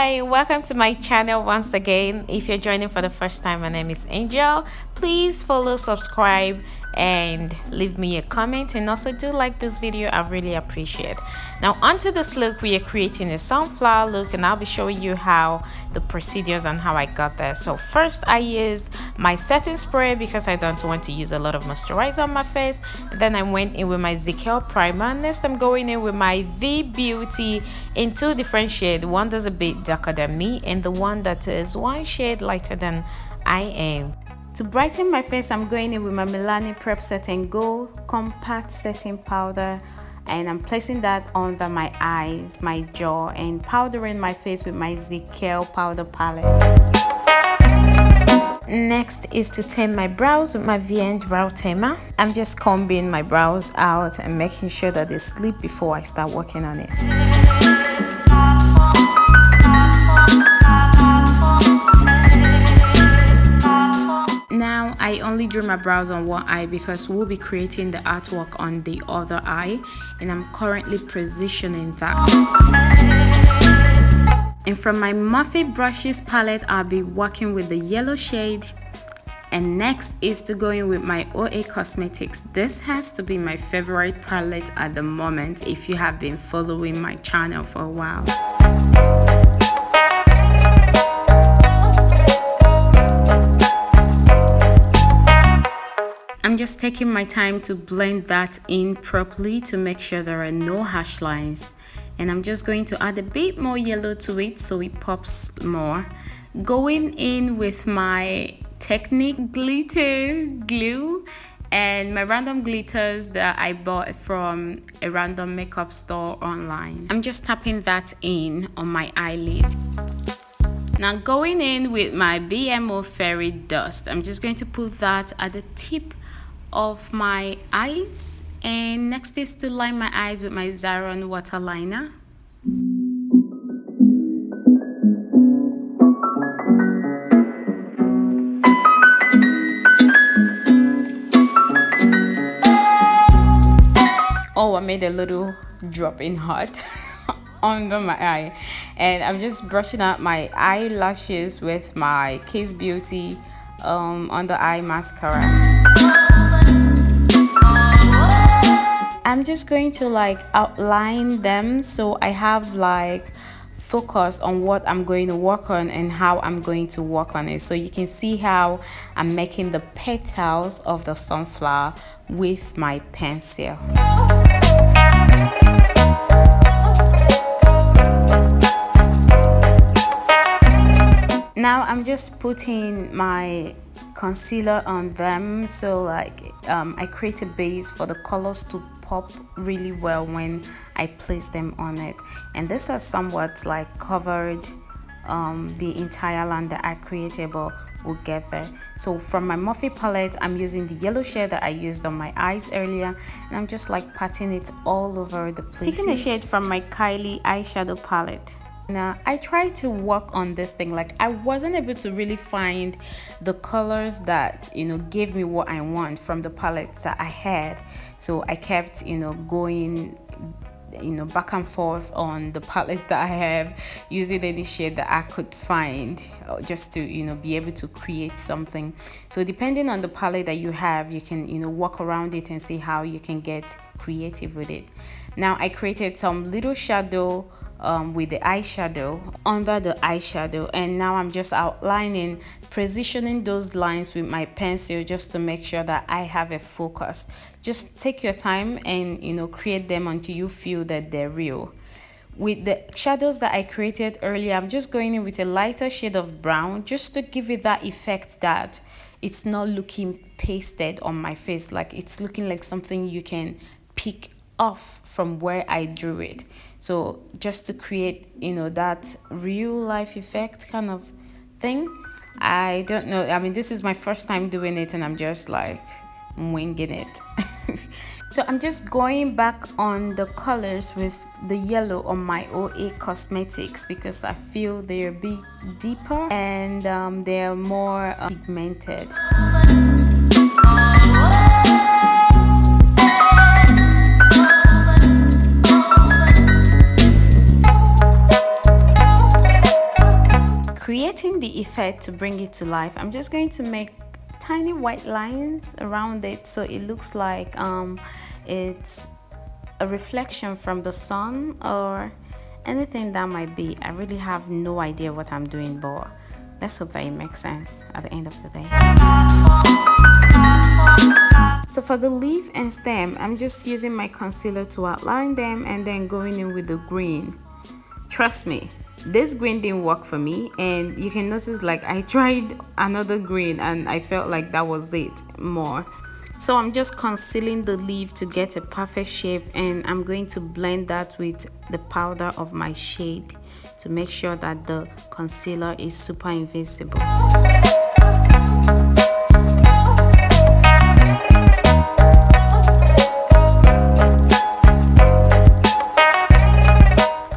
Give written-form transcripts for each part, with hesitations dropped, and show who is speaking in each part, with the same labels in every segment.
Speaker 1: Hi, welcome to my channel once again. If you're joining for the first time, my name is Angel. Please follow, subscribe, and leave me a comment, and also do like this video. I really appreciate it. Now onto this look, we are creating a sunflower look, and I'll be showing you how the procedures and how I got there. So first, I used my setting spray because I don't want to use a lot of moisturizer on my face. Then I went in with my ZK primer. Next, I'm going in with my V Beauty in two different shades. One that's a bit darker than me, and the one that is one shade lighter than I am. To brighten my face, I'm going in with my Milani Prep Set and Go Compact Setting Powder, and I'm placing that under my eyes, my jaw, and powdering my face with my ZK powder palette. Next is to tame my brows with my VN brow tamer. I'm just combing my brows out and making sure that they sleep before I start working on it. Now I only drew my brows on one eye because we'll be creating the artwork on the other eye, and I'm currently positioning that. And from my Morphe brushes palette, I'll be working with the yellow shade. And next is to go in with my OA Cosmetics. This has to be my favorite palette at the moment if you have been following my channel for a while. I'm just taking my time to blend that in properly to make sure there are no harsh lines. And I'm just going to add a bit more yellow to it so it pops more. Going in with my Technique glitter glue and my random glitters that I bought from a random makeup store online. I'm just tapping that in on my eyelid. Now going in with my BMO Fairy Dust, I'm just going to put that at the tip of my eyes. And next is to line my eyes with my Zaron water liner. Oh, I made a little drop in hot under my eye, and I'm just brushing out my eyelashes with my Kiss Beauty under eye mascara. I'm just going to like outline them so I have like focus on what I'm going to work on and how I'm going to work on it. So you can see how I'm making the petals of the sunflower with my pencil. Now I'm just putting my concealer on them, so like I create a base for the colors to pop really well when I place them on it. And this has somewhat like covered the entire line that I created, but we'll get there. So from my Morphe palette, I'm using the yellow shade that I used on my eyes earlier, and I'm just like patting it all over the place. Picking a shade from my Kylie eyeshadow palette. Now I tried to work on this thing, like I wasn't able to really find the colors that gave me what I want from the palettes that I had. So I kept going back and forth on the palettes that I have, using any shade that I could find just to be able to create something. So depending on the palette that you have, you can walk around it and see how you can get creative with it. Now I created some little shadow with the eyeshadow under the eyeshadow, and now I'm just outlining, positioning those lines with my pencil just to make sure that I have a focus. Just take your time and create them until you feel that they're real. With the shadows that I created earlier, I'm just going in with a lighter shade of brown just to give it that effect that it's not looking pasted on my face, like it's looking like something you can pick off from where I drew it. So just to create that real life effect kind of thing. I don't know, I mean, this is my first time doing it, and I'm just like winging it. So I'm just going back on the colors with the yellow on my OA Cosmetics because I feel they're a bit deeper and they're more pigmented. creating the effect to bring it to life, I'm just going to make tiny white lines around it so it looks like it's a reflection from the sun or anything that might be. I really have no idea what I'm doing, but let's hope that it makes sense at the end of the day. So for the leaf and stem, I'm just using my concealer to outline them and then going in with the green. Trust me, this green didn't work for me, and you can notice like I tried another green and I felt like that was it more. So I'm just concealing the leaf to get a perfect shape, and I'm going to blend that with the powder of my shade to make sure that the concealer is super invisible.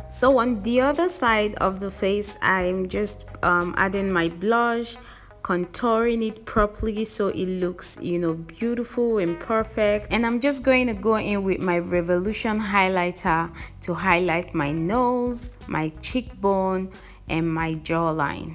Speaker 1: So on the other side of the face, I'm just adding my blush, contouring it properly so it looks, beautiful and perfect. And I'm just going to go in with my Revolution highlighter to highlight my nose, my cheekbone, and my jawline.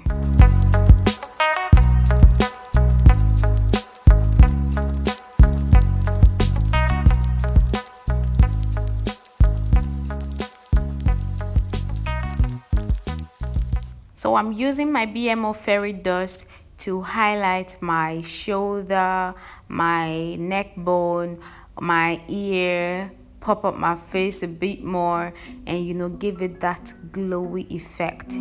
Speaker 1: So I'm using my BMO Fairy Dust to highlight my shoulder, my neck bone, my ear, pop up my face a bit more, and give it that glowy effect.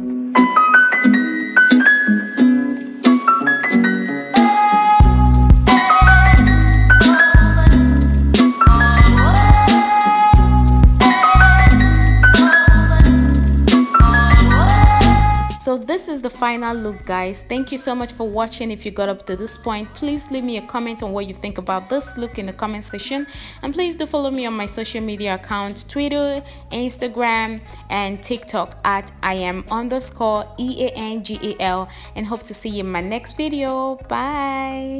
Speaker 1: So this is the final look, guys. Thank you so much for watching. If you got up to this point, please leave me a comment on what you think about this look in the comment section, and please do follow me on my social media accounts, Twitter, Instagram, and TikTok at Iam_EANGAL, and hope to see you in my next video. Bye.